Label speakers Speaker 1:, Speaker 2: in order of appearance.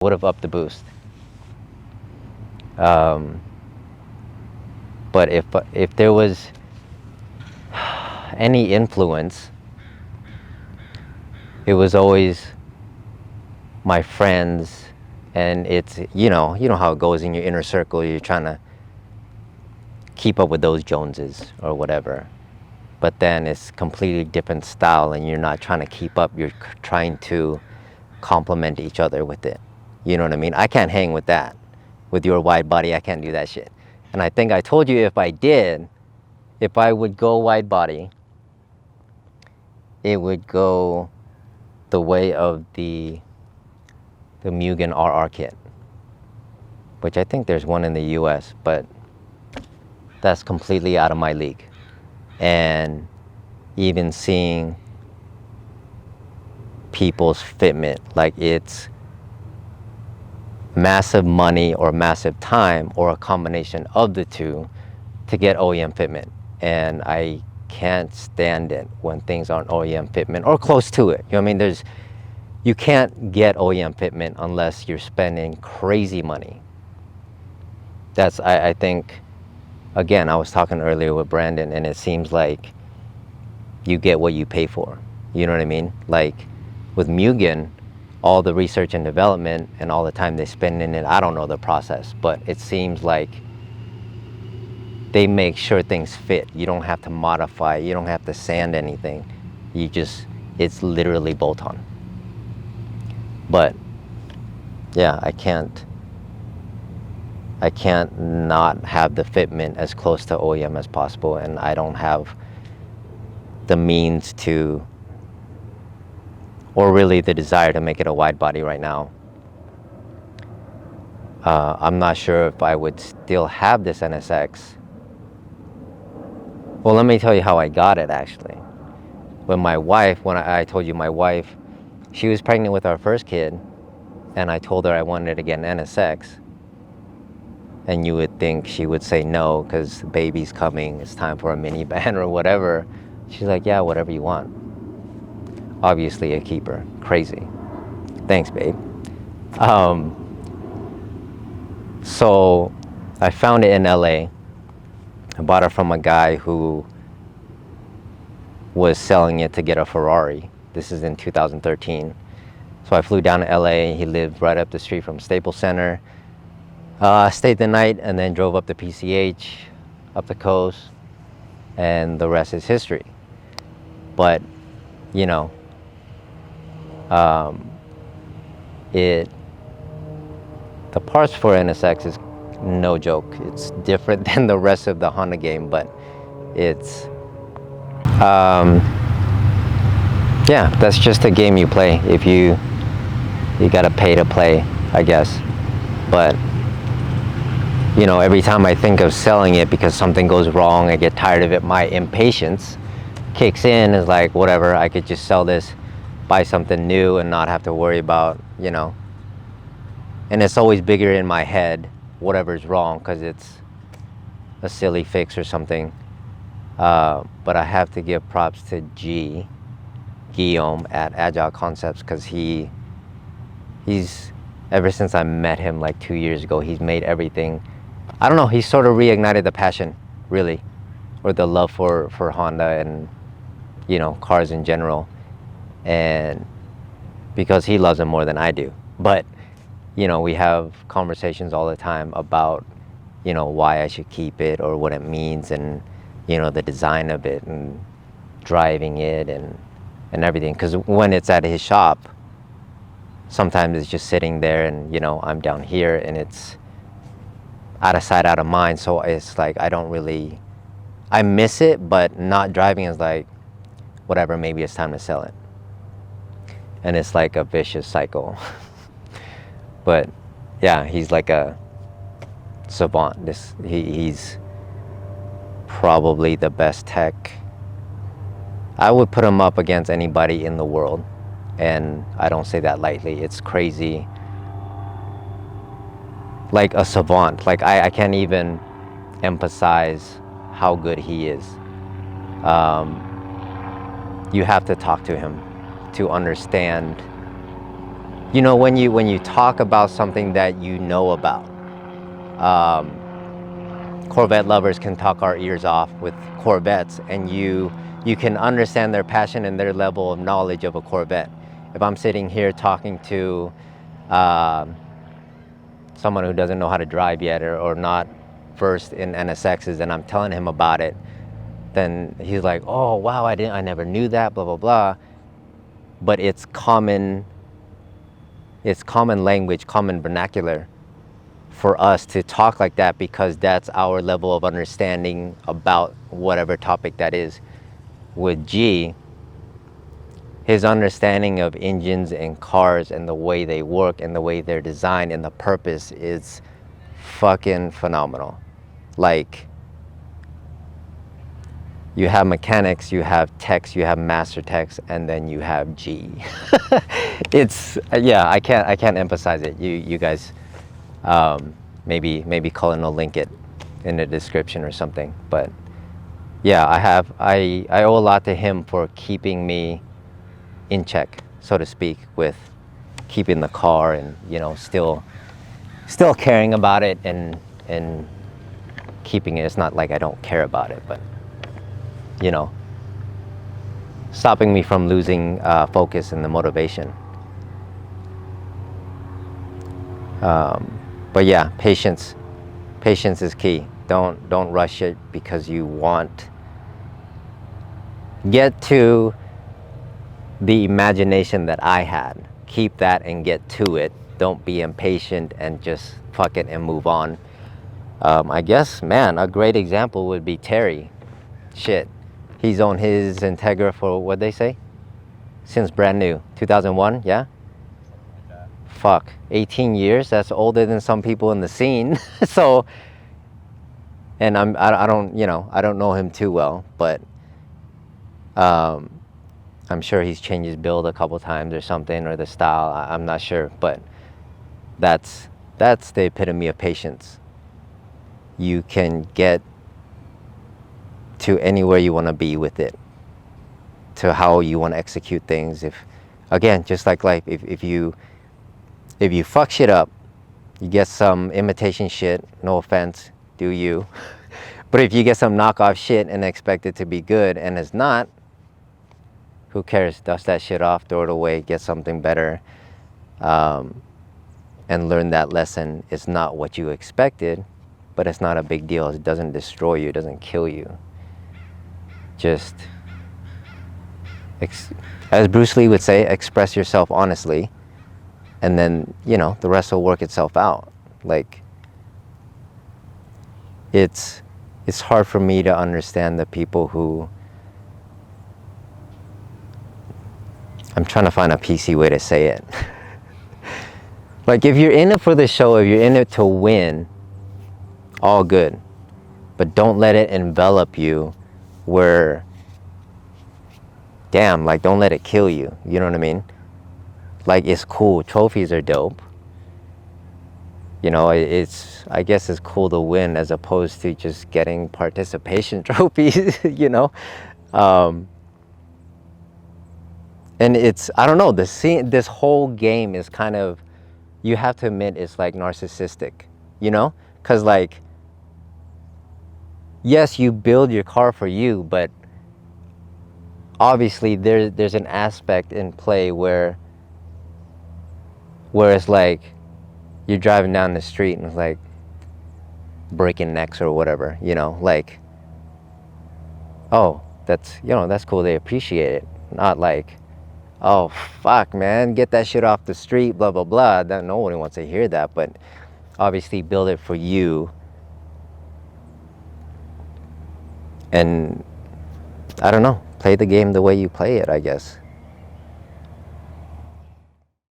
Speaker 1: would have upped the boost. But if there was any influence, it was always my friends, and it's you know how it goes in your inner circle. You're trying to keep up with those Joneses or whatever, but then it's completely different style, and you're not trying to keep up. You're trying to complement each other with it. You know what I mean? I can't hang with that. With your wide body, I can't do that shit. And I think I told you if I would go wide body, it would go the way of the Mugen RR kit, which I think there's one in the US, but that's completely out of my league. And even seeing people's fitment, like it's massive money or massive time or a combination of the two to get OEM fitment. And I can't stand it when things aren't OEM fitment or close to it. You know what I mean? You can't get OEM fitment unless you're spending crazy money. I think, again, I was talking earlier with Brandon, and it seems like you get what you pay for. You know what I mean? Like with Mugen, all the research and development and all the time they spend in it, I don't know the process, but it seems like they make sure things fit. You don't have to modify, you don't have to sand anything. It's literally bolt-on. But yeah, I can't not have the fitment as close to OEM as possible, and I don't have the means to, or really the desire to make it a wide body right now. I'm not sure if I would still have this NSX. Well, let me tell you how I got it actually. When I told you my wife, she was pregnant with our first kid, and I told her I wanted to get an NSX. And you would think she would say no because the baby's coming, it's time for a minivan or whatever. She's like, yeah, whatever you want. Obviously a keeper. Crazy. Thanks, babe. So I found it in LA. I bought it from a guy who was selling it to get a Ferrari. This is in 2013. So I flew down to LA. He lived right up the street from Staples Center. Stayed the night and then drove up to PCH, up the coast, and the rest is history. But, you know, the parts for NSX is no joke. It's different than the rest of the Honda game, but it's, yeah, that's just a game you play. If you gotta pay to play, I guess. But, you know, every time I think of selling it because something goes wrong, I get tired of it, my impatience kicks in. Is like, whatever, I could just sell this, buy something new and not have to worry about, you know. And it's always bigger in my head, whatever's wrong, because it's a silly fix or something. But I have to give props to Guillaume at Agile Concepts, because he's, ever since I met him like 2 years ago, he's made everything, I don't know, he sort of reignited the passion, really, or the love for Honda and, you know, cars in general. And because he loves them more than I do. But, you know, we have conversations all the time about, you know, why I should keep it or what it means, and, you know, the design of it and driving it and everything. Because when it's at his shop, sometimes it's just sitting there and, you know, I'm down here and it's out of sight, out of mind. So it's like, I miss it, but not driving is like, whatever, maybe it's time to sell it. And it's like a vicious cycle. But yeah, he's like a savant. He's probably the best tech. I would put him up against anybody in the world, and I don't say that lightly. It's crazy. Like a savant. Like I can't even emphasize how good he is. You have to talk to him to understand You know, when you talk about something that you know about, um, Corvette lovers can talk our ears off with Corvettes, and you can understand their passion and their level of knowledge of a Corvette. If I'm sitting here talking to um someone who doesn't know how to drive yet, or not versed in NSXs, and I'm telling him about it, then he's like, "Oh wow, I never knew that, blah blah blah." But it's common language, common vernacular for us to talk like that, because that's our level of understanding about whatever topic that is. With G, his understanding of engines and cars and the way they work and the way they're designed and the purpose is fucking phenomenal. Like, you have mechanics, you have techs, you have master techs, and then you have G. It's, yeah, I can't emphasize it. You guys, maybe Cullen will link it in the description or something. But yeah, I owe a lot to him for keeping me in check, so to speak, with keeping the car, and still caring about it, and keeping it. It's not like I don't care about it, but stopping me from losing focus and the motivation. But yeah, patience is key. Don't rush it because you want. Get to the imagination that I had. Keep that and get to it. Don't be impatient and just fuck it and move on. I guess, man, a great example would be Terry. Shit, he's on his Integra for, what they say, since brand new, 2001. Yeah, fuck, 18 years. That's older than some people in the scene. So, and I don't I don't know him too well, but I'm sure he's changed his build a couple times or something, or the style. I'm not sure, but that's the epitome of patience. You can get to anywhere you want to be with it, to how you want to execute things. If, again, just like life, if you fuck shit up, you get some imitation shit, no offense, do you? But if you get some knockoff shit and expect it to be good and it's not, who cares? Dust that shit off, throw it away, get something better, and learn that lesson. It's not what you expected, but it's not a big deal. It doesn't destroy you, it doesn't kill you. Just, as Bruce Lee would say, express yourself honestly, and then the rest will work itself out. Like, it's hard for me to understand the people who, I'm trying to find a PC way to say it. Like, if you're in it for the show, if you're in it to win, all good, but don't let it envelop you where, damn, like, don't let it kill you. You know what I mean? Like, it's cool, trophies are dope, it's, I guess it's cool to win as opposed to just getting participation trophies. And it's, I don't know, this whole game is kind of, you have to admit, it's like narcissistic, because, like, yes, you build your car for you, but obviously there's an aspect in play where it's like you're driving down the street and it's like breaking necks or whatever, like, oh, that's cool, they appreciate it. Not like, oh fuck man, get that shit off the street, blah blah blah. That, no one wants to hear that. But obviously build it for you, and I don't know, play the game the way you play it, I guess.